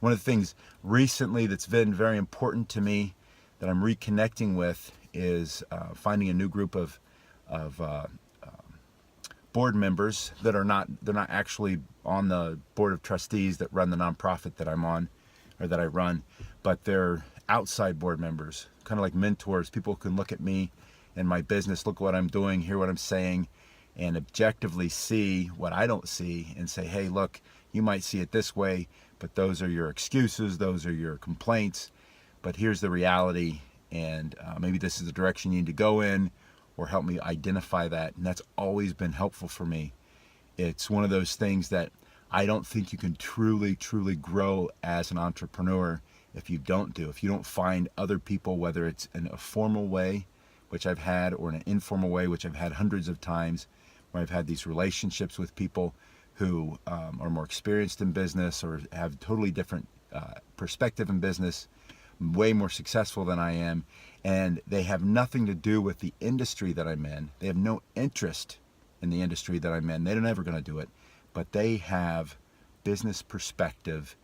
One of the things recently that's been very important to me that I'm reconnecting with is finding a new group of board members that are they're not actually on the board of trustees that run the nonprofit that I'm on, or that I run, but they're outside board members, kind of like mentors. People can look at me and my business, look what I'm doing, hear what I'm saying, and objectively see what I don't see and say, hey, look, you might see it this way, but those are your excuses, those are your complaints, but here's the reality, and maybe this is the direction you need to go in, or help me identify that. And that's always been helpful for me. It's one of those things that I don't think you can truly grow as an entrepreneur if you don't find other people, whether it's in a formal way, which I've had, or in an informal way, which I've had hundreds of times, where I've had these relationships with people who are more experienced in business or have totally different perspective in business, way more successful than I am, and they have nothing to do with the industry that I'm in. They have no interest in the industry that I'm in. They're never going to do it, but they have business perspective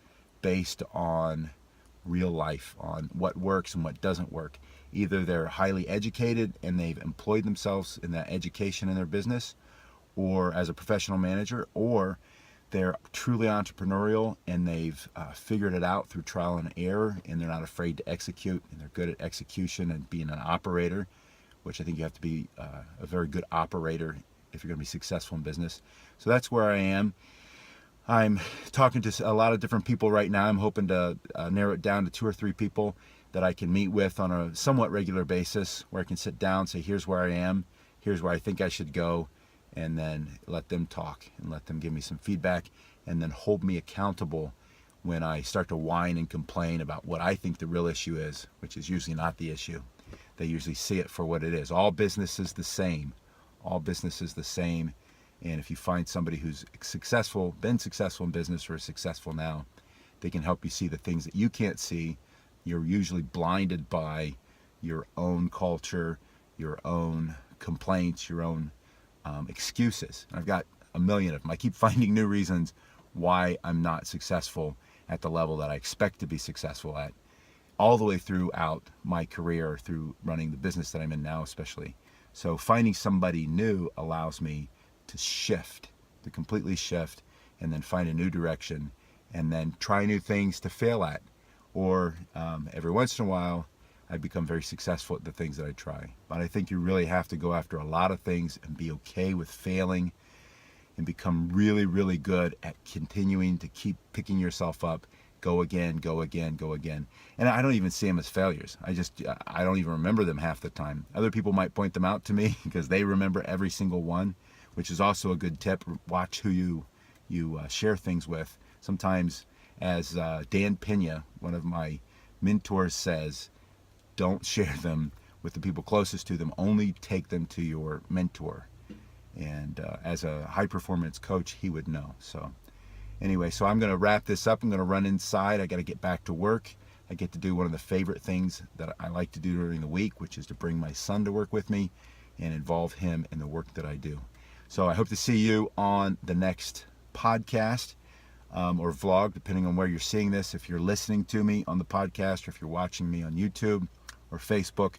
based on real life, on what works and what doesn't work. Either they're highly educated and they've employed themselves in that education in their business, or as a professional manager, or they're truly entrepreneurial and they've figured it out through trial and error, and they're not afraid to execute, and they're good at execution and being an operator, which I think you have to be a very good operator if you're going to be successful in business. So that's where I am. I'm talking to a lot of different people right now. I'm hoping to narrow it down to 2 or 3 people that I can meet with on a somewhat regular basis, where I can sit down, say, here's where I am, here's where I think I should go, and then let them talk and let them give me some feedback, and then hold me accountable when I start to whine and complain about what I think the real issue is, which is usually not the issue. They usually see it for what it is. All business is the same. All business is the same. And if you find somebody who's successful, been successful in business, or is successful now, they can help you see the things that you can't see. You're usually blinded by your own culture, your own complaints, your own excuses. I've got a million of them. I keep finding new reasons why I'm not successful at the level that I expect to be successful at, all the way throughout my career, through running the business that I'm in now especially. So finding somebody new allows me to shift, to completely shift, and then find a new direction, and then try new things to fail at. Or every once in a while, I become very successful at the things that I try. But I think you really have to go after a lot of things and be okay with failing, and become really good at continuing to keep picking yourself up, go again, go again, go again. And I don't even see them as failures. I don't even remember them half the time. Other people might point them out to me because they remember every single one, which is also a good tip. Watch who you share things with. Sometimes, as Dan Pena, one of my mentors, says, don't share them with the people closest to them. Only take them to your mentor. And as a high performance coach, he would know. So anyway, so I'm going to wrap this up. I'm going to run inside. I got to get back to work. I get to do one of the favorite things that I like to do during the week, which is to bring my son to work with me and involve him in the work that I do. So I hope to see you on the next podcast or vlog, depending on where you're seeing this. If you're listening to me on the podcast, or if you're watching me on YouTube or Facebook,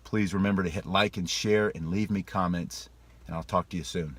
please remember to hit like and share and leave me comments, and I'll talk to you soon.